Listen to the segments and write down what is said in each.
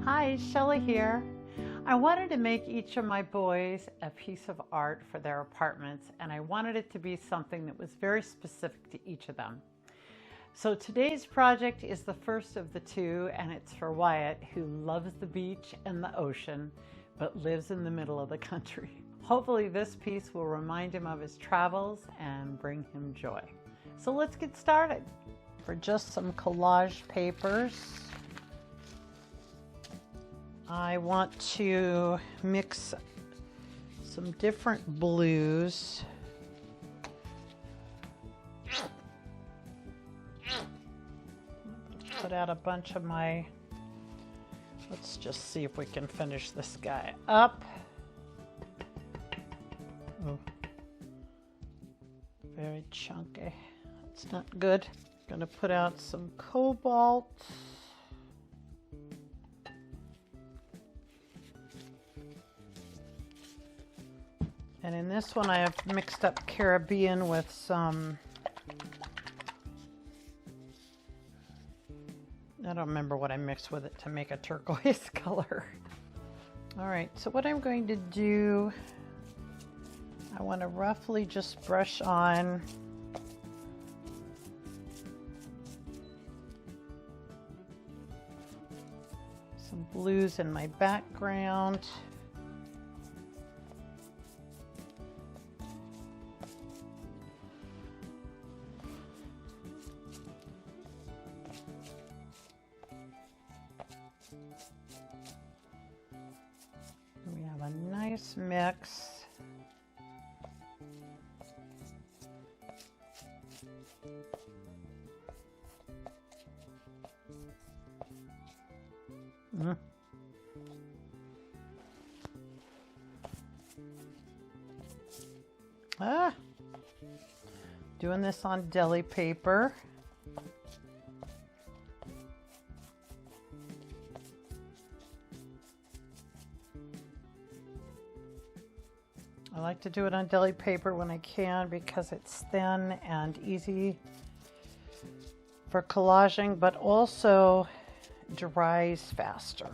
Hi, Shelley here. I wanted to make each of my boys a piece of art for their apartments, and I wanted it to be something that was very specific to each of them. So today's project is the first of the two, and it's for Wyatt, who loves the beach and the ocean, but lives in the middle of the country. Hopefully this piece will remind him of his travels and bring him joy. So let's get started. For just some collage papers, I want to mix some different blues. Put out a bunch of my, let's just see if we can finish this guy up. Oh, very chunky. That's not good. Gonna put out some cobalt. And in this one I have mixed up Caribbean with some, I don't remember what I mixed with it to make a turquoise color. All right, so what I'm going to do, I want to roughly just brush on some blues in my background. We have a nice mix. Doing this on deli paper. I like to do it on deli paper when I can because it's thin and easy for collaging, but also dries faster.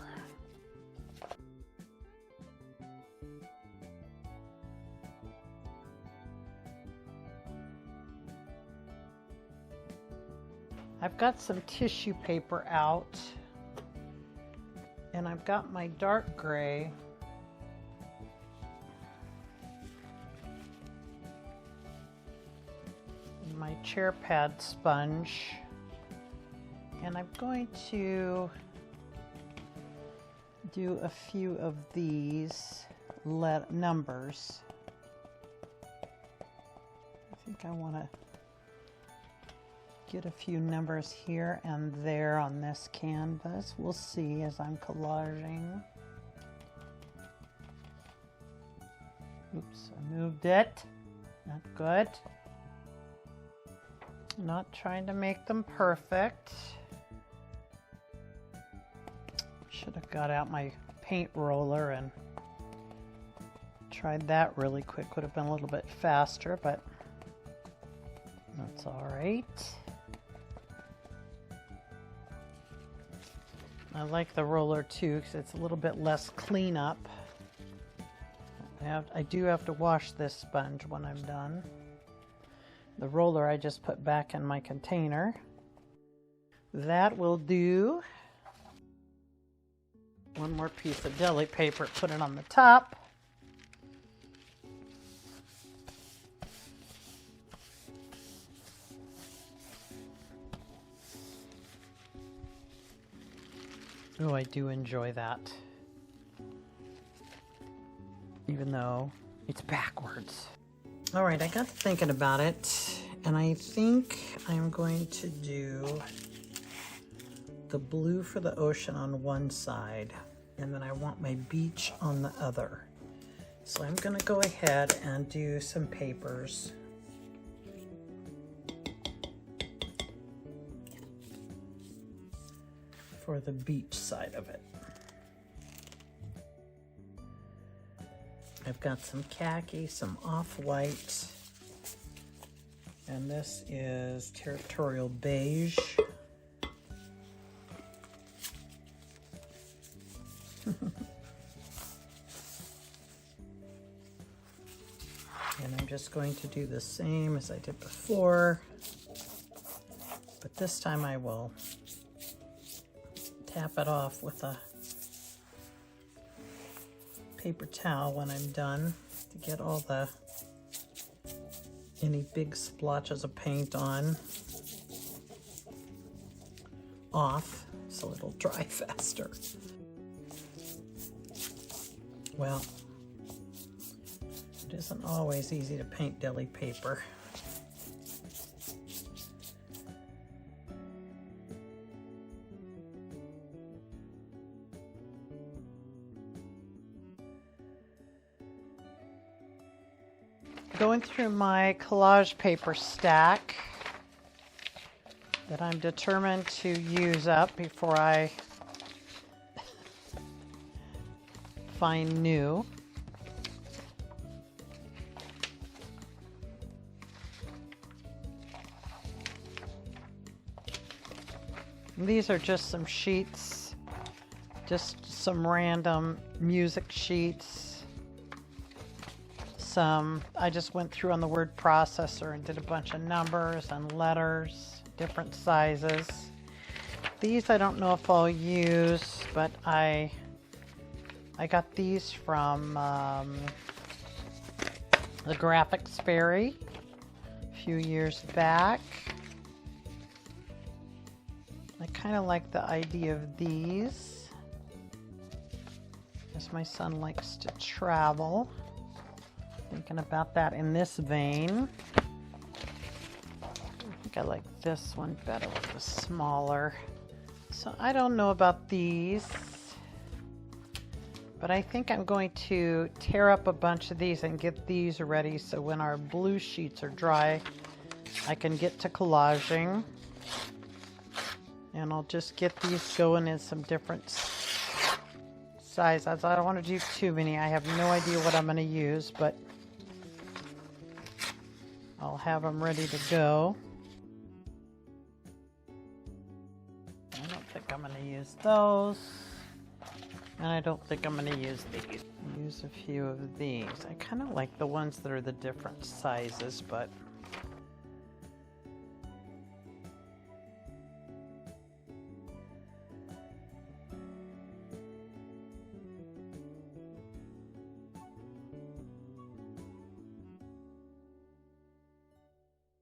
I've got some tissue paper out, and I've got my dark gray. My chair pad sponge, and I'm going to do a few of these numbers. I think I want to get a few numbers here and there on this canvas. We'll see as I'm collaging. Oops, I moved it. Not good. Not trying to make them perfect. Should have got out my paint roller and tried that really quick. Would have been a little bit faster, but that's all right. I like the roller too because it's a little bit less cleanup. I do have to wash this sponge when I'm done. The roller I just put back in my container. That will do. One more piece of deli paper, put it on the top. Oh, I do enjoy that. Even though it's backwards. All right, I got thinking about it, and I think I'm going to do the blue for the ocean on one side, and then I want my beach on the other. So I'm gonna go ahead and do some papers. For the beach side of it. I've got some khaki, some off-white, and this is Territorial Beige. just going to do the same as I did before, but this time I will tap it off with a paper towel when I'm done to get all any big splotches of paint off, so it'll dry faster. Well, it isn't always easy to paint deli paper. Going through my collage paper stack that I'm determined to use up before I find new. These are just some sheets, just some random music sheets. I just went through on the word processor and did a bunch of numbers and letters, different sizes. These I don't know if I'll use, but I got these from the Graphics Fairy a few years back. I kind of like the idea of these, as my son likes to travel. Thinking about that in this vein. I think I like this one better with the smaller. So I don't know about these, but I think I'm going to tear up a bunch of these and get these ready so when our blue sheets are dry, I can get to collaging. And I'll just get these going in some different sizes. I don't want to do too many. I have no idea what I'm going to use, but I'll have them ready to go. I don't think I'm going to use those. And I don't think I'm going to use these. Use a few of these. I kind of like the ones that are the different sizes, but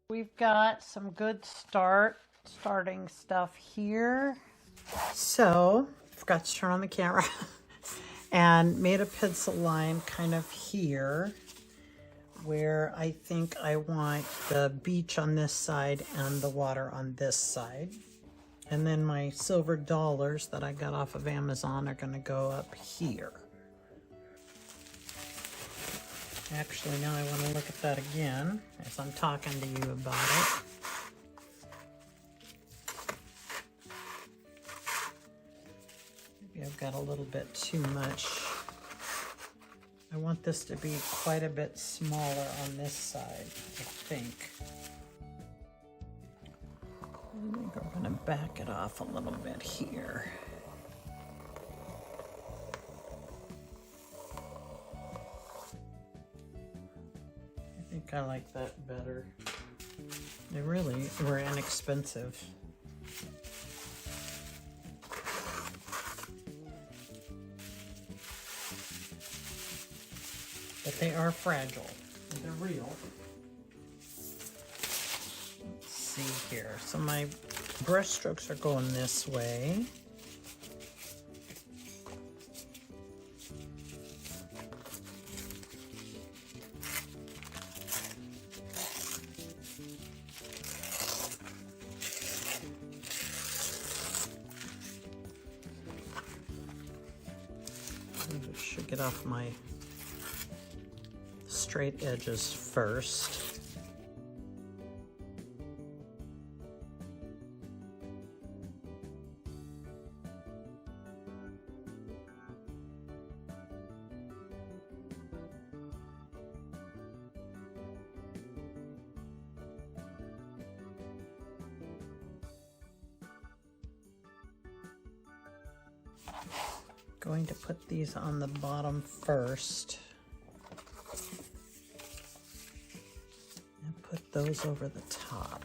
we've got some good starting stuff here. So, forgot to turn on the camera and made a pencil line kind of here where I think I want the beach on this side and the water on this side. And then my silver dollars that I got off of Amazon are going to go up here. Actually, now I want to look at that again as I'm talking to you about it. Maybe I've got a little bit too much. I want this to be quite a bit smaller on this side, I think. I think I'm going to back it off a little bit here. I think I like that better. They really were inexpensive. But they are fragile. They're real. Let's see here. So my brush strokes are going this way. I should get off my straight edges first. Going to put these on the bottom first. those over the top.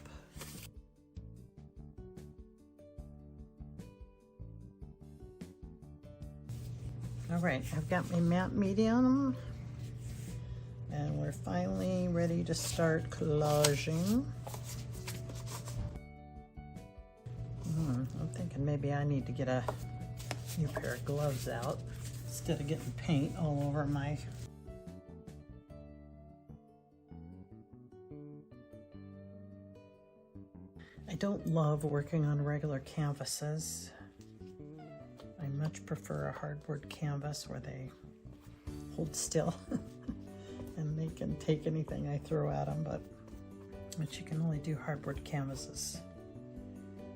All right, I've got my matte medium, and we're finally ready to start collaging. I'm thinking maybe I need to get a new pair of gloves out instead of getting paint all over my... I don't love working on regular canvases. I much prefer a hardboard canvas where they hold still and they can take anything I throw at them, but you can only do hardboard canvases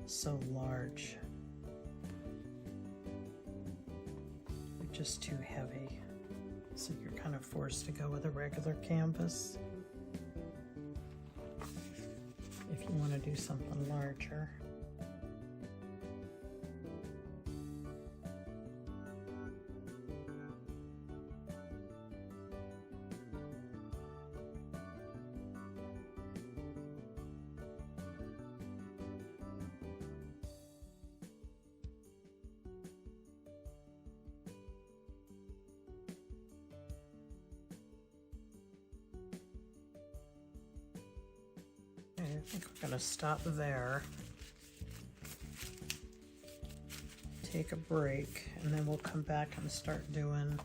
so large. They're just too heavy, so you're kind of forced to go with a regular canvas if you want to do something larger. I think we're going to stop there, take a break, and then we'll come back and start doing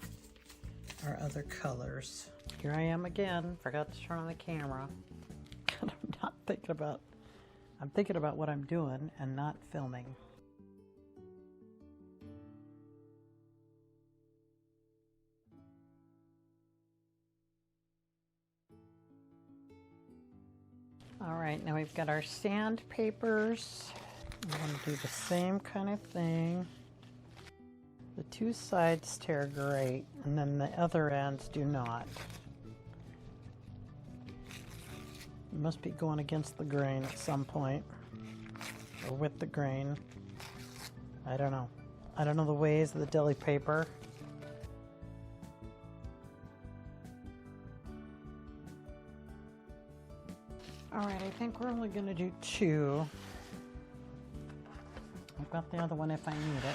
our other colors. Here I am again, forgot to turn on the camera. I'm thinking about what I'm doing and not filming. All right, now we've got our sandpapers. We're going to do the same kind of thing. The two sides tear great, and then the other ends do not. You must be going against the grain at some point, or with the grain. I don't know. I don't know the ways of the deli paper. All right, I think we're only going to do two. I've got the other one if I need it.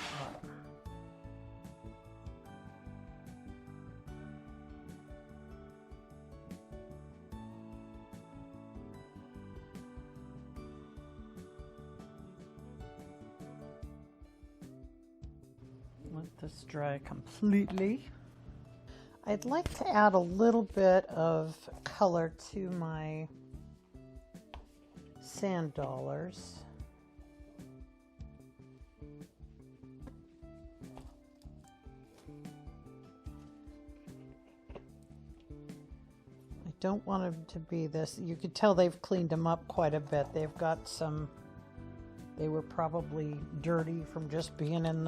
Let this dry completely. I'd like to add a little bit of color to my sand dollars. I don't want them to be this. You could tell they've cleaned them up quite a bit. They've got some, they were probably dirty from just being in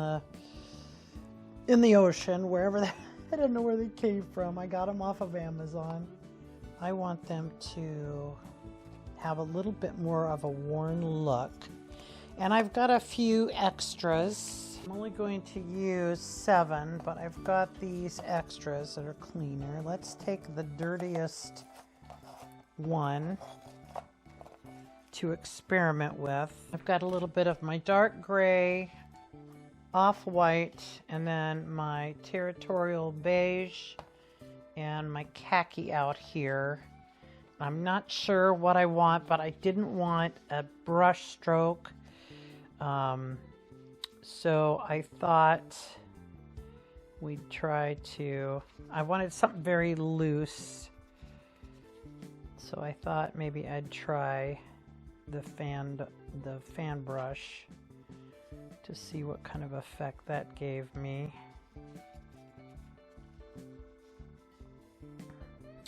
the ocean, wherever they, I don't know where they came from. I got them off of Amazon. I want them to have a little bit more of a worn look. And I've got a few extras. I'm only going to use 7, but I've got these extras that are cleaner. Let's take the dirtiest one to experiment with. I've got a little bit of my dark gray, off-white, and then my territorial beige and my khaki out here. I'm not sure what I want, but I didn't want a brush stroke. So I thought we'd try to, I wanted something very loose. So I thought maybe I'd try the fan brush to see what kind of effect that gave me.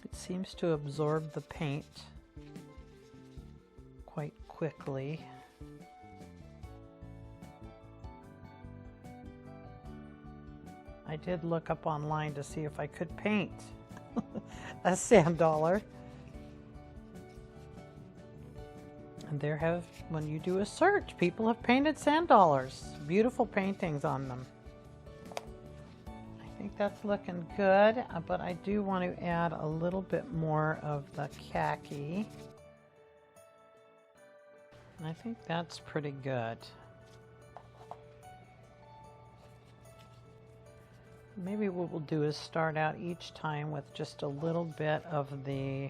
It seems to absorb the paint quite quickly. I did look up online to see if I could paint a sand dollar. And there have, when you do a search, people have painted sand dollars. Beautiful paintings on them. I think that's looking good, but I do want to add a little bit more of the khaki. I think that's pretty good. Maybe what we'll do is start out each time with just a little bit of the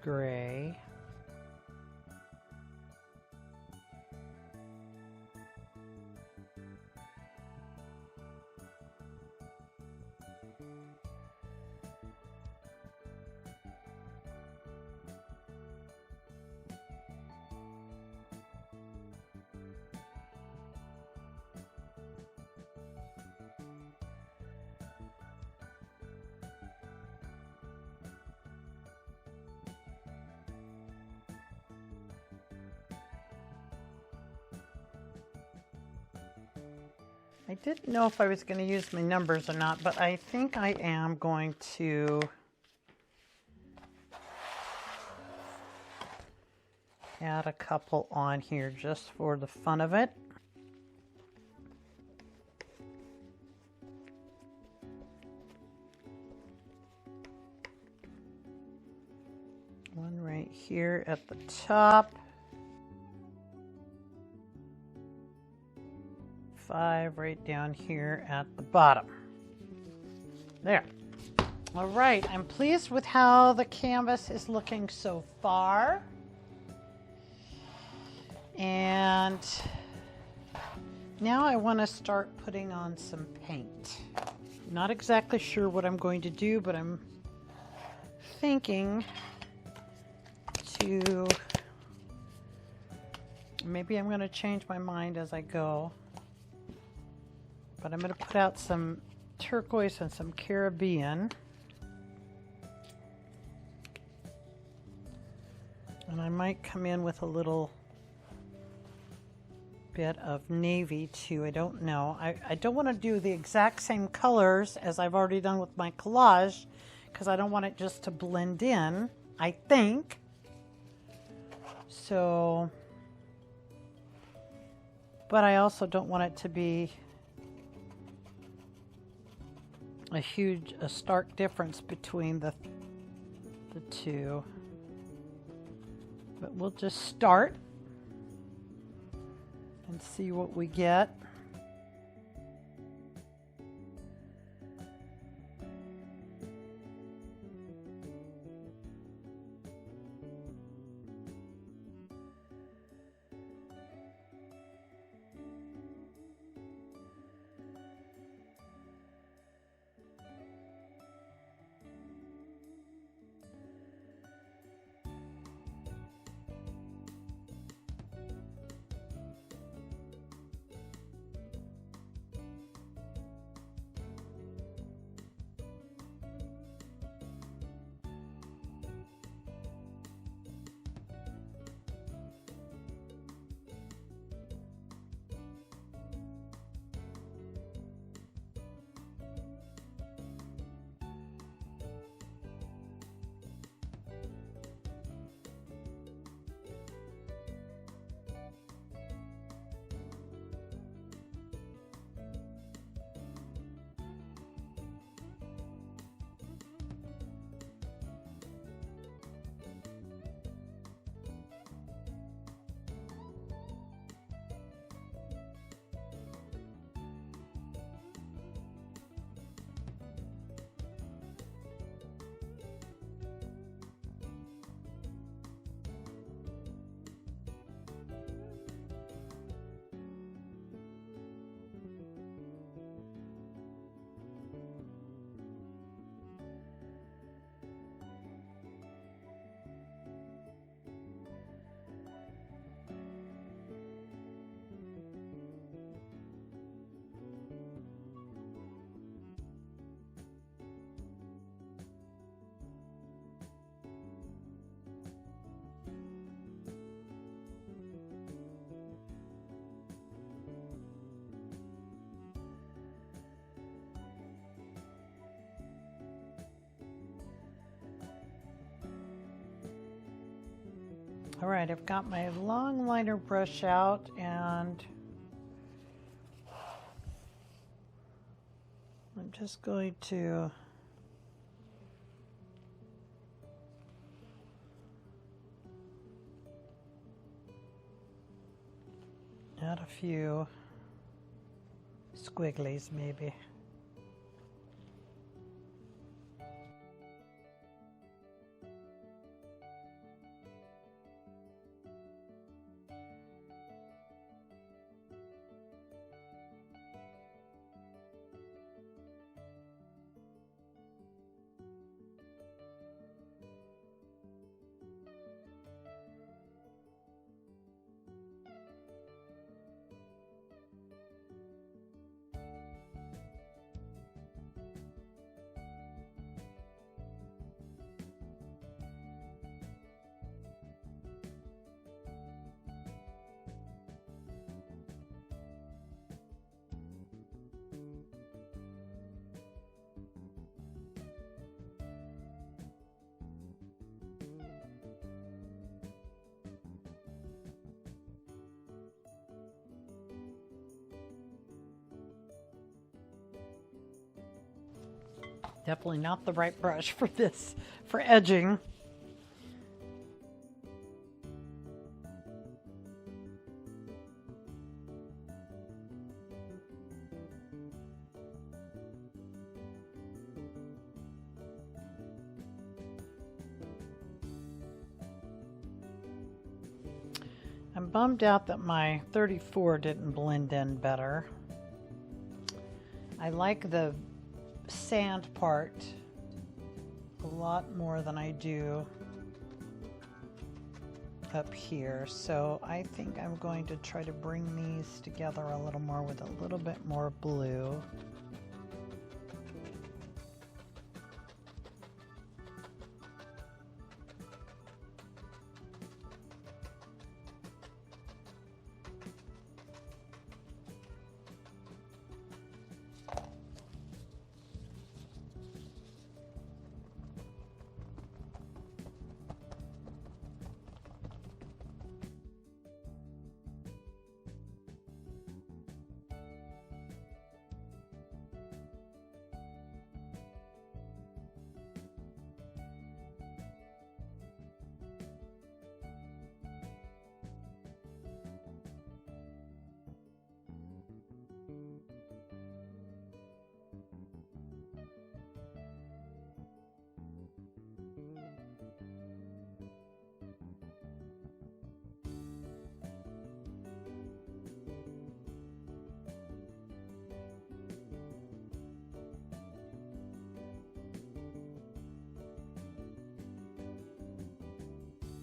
gray. I didn't know if I was going to use my numbers or not, but I think I am going to add a couple on here just for the fun of it. One right here at the top. 5 right down here at the bottom. There. All right, I'm pleased with how the canvas is looking so far. And now I want to start putting on some paint. Not exactly sure what I'm going to do, but I'm thinking to, maybe I'm going to change my mind as I go. But I'm going to put out some turquoise and some Caribbean. And I might come in with a little bit of navy too. I don't know. I don't want to do the exact same colors as I've already done with my collage because I don't want it just to blend in, I think. So, but I also don't want it to be a stark difference between the two. But we'll just start and see what we get. All right, I've got my long liner brush out and I'm just going to Add a few squigglies maybe. Definitely not the right brush for this, for edging. I'm bummed out that my 34 didn't blend in better. I like the sand part a lot more than I do up here, so I think I'm going to try to bring these together a little more with a little bit more blue.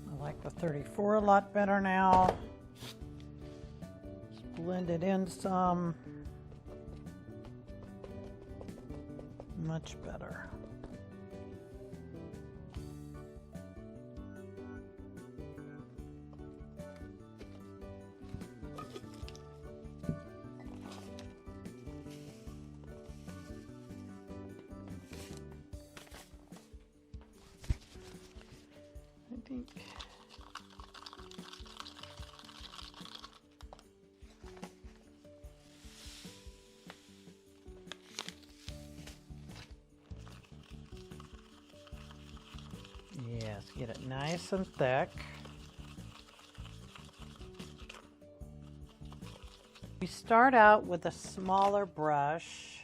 I like the 34 a lot better now. Just blend it in some. Much better. I think yes, get it nice and thick. We start out with a smaller brush.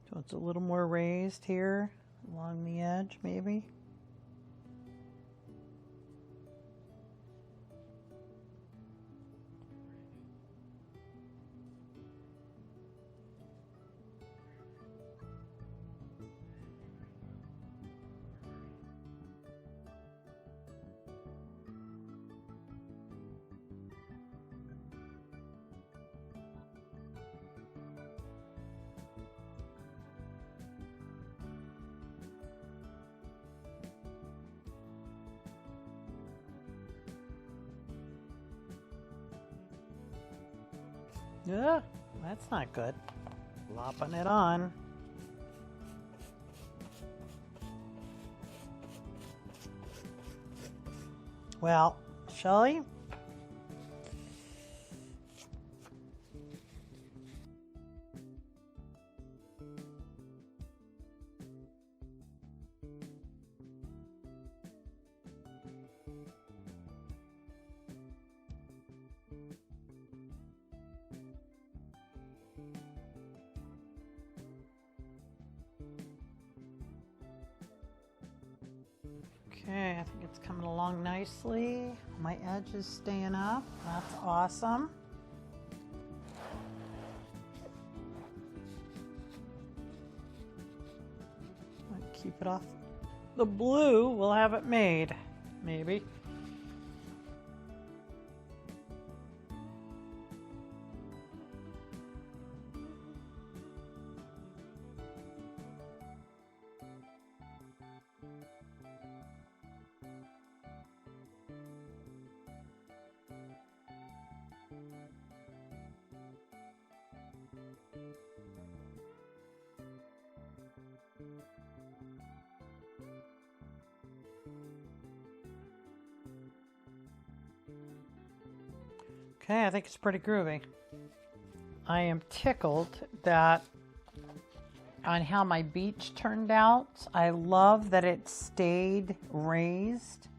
So it's a little more raised here along the edge, maybe. Yeah, that's not good. Lopping it on. Well, Shelley? Okay, I think it's coming along nicely. My edge is staying up. That's awesome. I'll keep it off the blue. We'll have it made, maybe. Okay, I think it's pretty groovy. I am tickled that on how my beach turned out. I love that it stayed raised.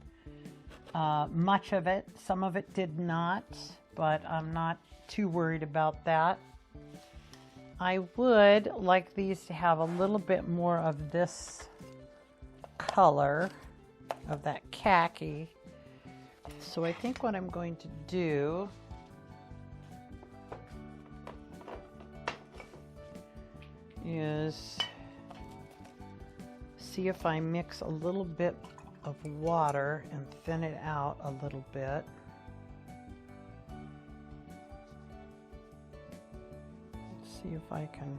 Much of it, some of it did not, but I'm not too worried about that. I would like these to have a little bit more of this color, of that khaki. So I think what I'm going to do is see if I mix a little bit of water and thin it out a little bit. Let's see if I can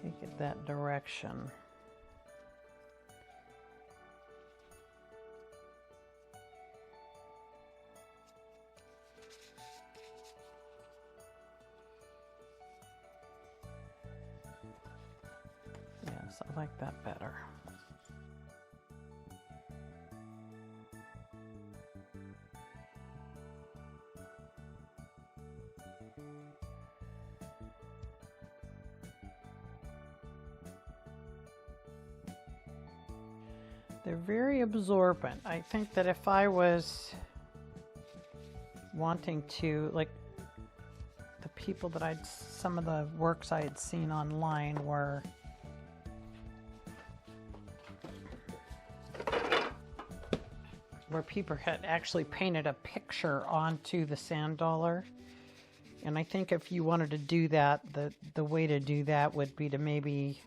take it that direction. I like that better. They're very absorbent. I think that if I was wanting to, like the people that some of the works I had seen online were where people had actually painted a picture onto the sand dollar. And I think if you wanted to do that, the way to do that would be to maybe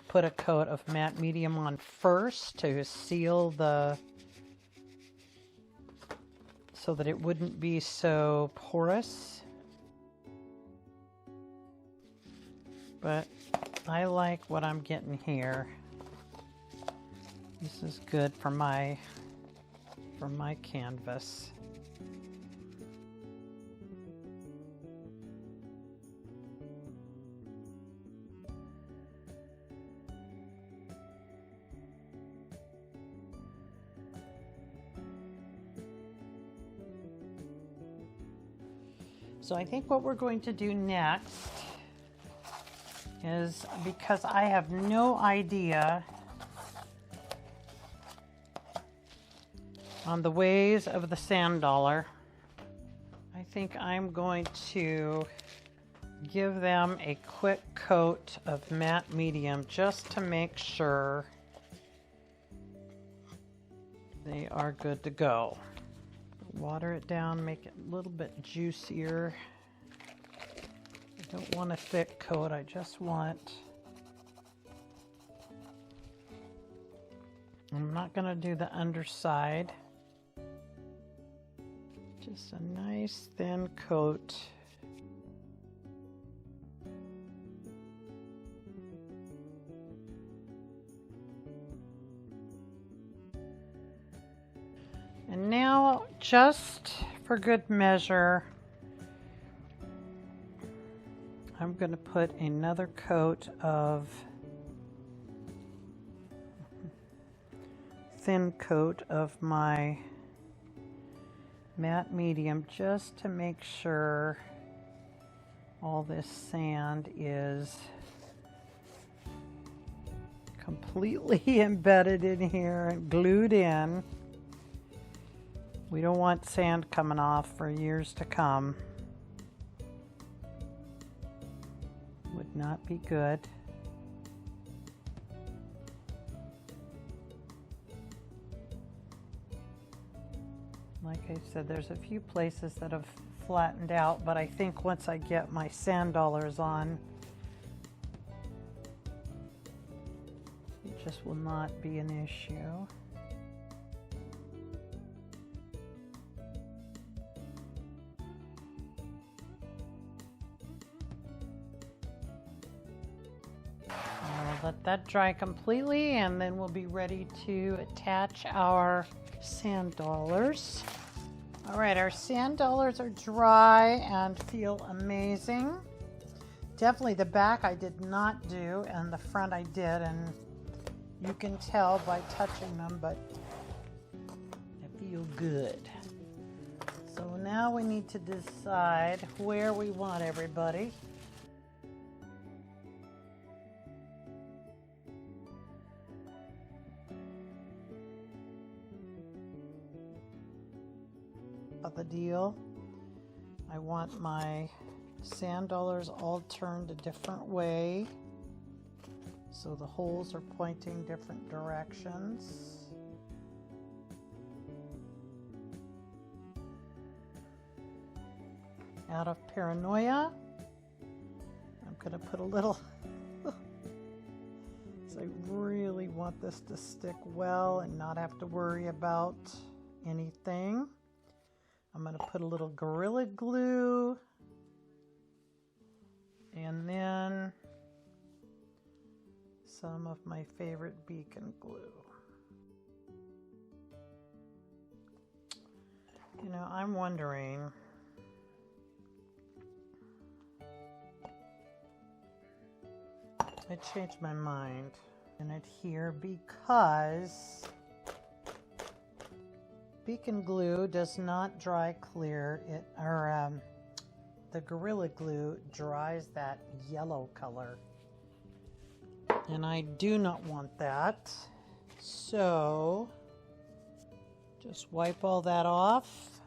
put a coat of matte medium on first to seal so that it wouldn't be so porous. But I like what I'm getting here. This is good for my canvas. So I think what we're going to do next is, because I have no idea on the ways of the sand dollar, I think I'm going to give them a quick coat of matte medium just to make sure they are good to go. Water it down, make it a little bit juicier. I don't want a thick coat, I just want, I'm not going to do the underside. Just a nice thin coat. And now, just for good measure, I'm going to put another coat of thin coat of my matte medium, just to make sure all this sand is completely embedded in here and glued in. We don't want sand coming off for years to come. Would not be good. Like I said, there's a few places that have flattened out, but I think once I get my sand dollars on, it just will not be an issue. I'll let that dry completely, and then we'll be ready to attach our sand dollars. All right, our sand dollars are dry and feel amazing. Definitely the back I did not do, and the front I did, and you can tell by touching them, but they feel good. So now we need to decide where we want everybody. The deal. I want my sand dollars all turned a different way, so the holes are pointing different directions. Out of paranoia, I'm going to put a little so I really want this to stick well and not have to worry about anything. I'm going to put a little Gorilla Glue, and then some of my favorite beacon glue. You know, I'm wondering, I changed my mind in it here because beacon glue does not dry clear. The Gorilla Glue dries that yellow color, and I do not want that. So just wipe all that off.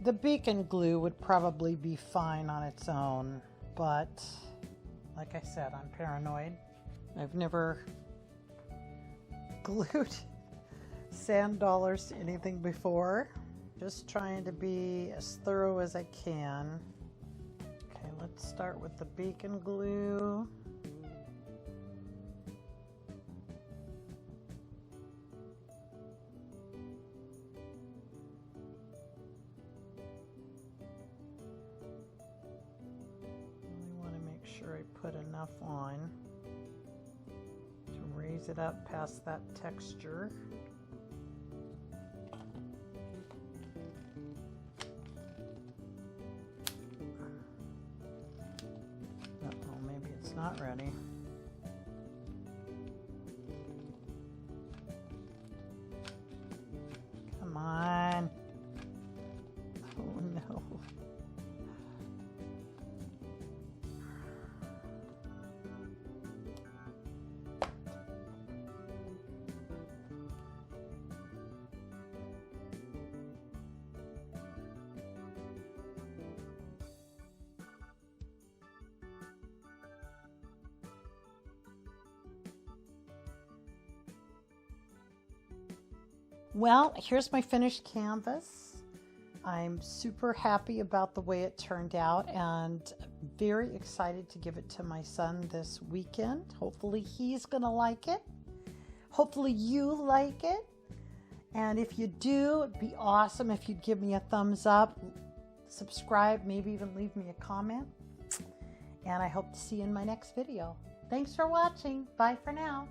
The beacon glue would probably be fine on its own, but like I said, I'm paranoid. I've never glued sand dollars to anything before. Just trying to be as thorough as I can. Okay, let's start with the beacon glue. I want to make sure I put enough on to raise it up past that texture. Not ready. Come on. Oh no. Well, here's my finished canvas. I'm super happy about the way it turned out and very excited to give it to my son this weekend. Hopefully he's gonna like it. Hopefully you like it. And if you do, it'd be awesome if you'd give me a thumbs up, subscribe, maybe even leave me a comment. And I hope to see you in my next video. Thanks for watching. Bye for now.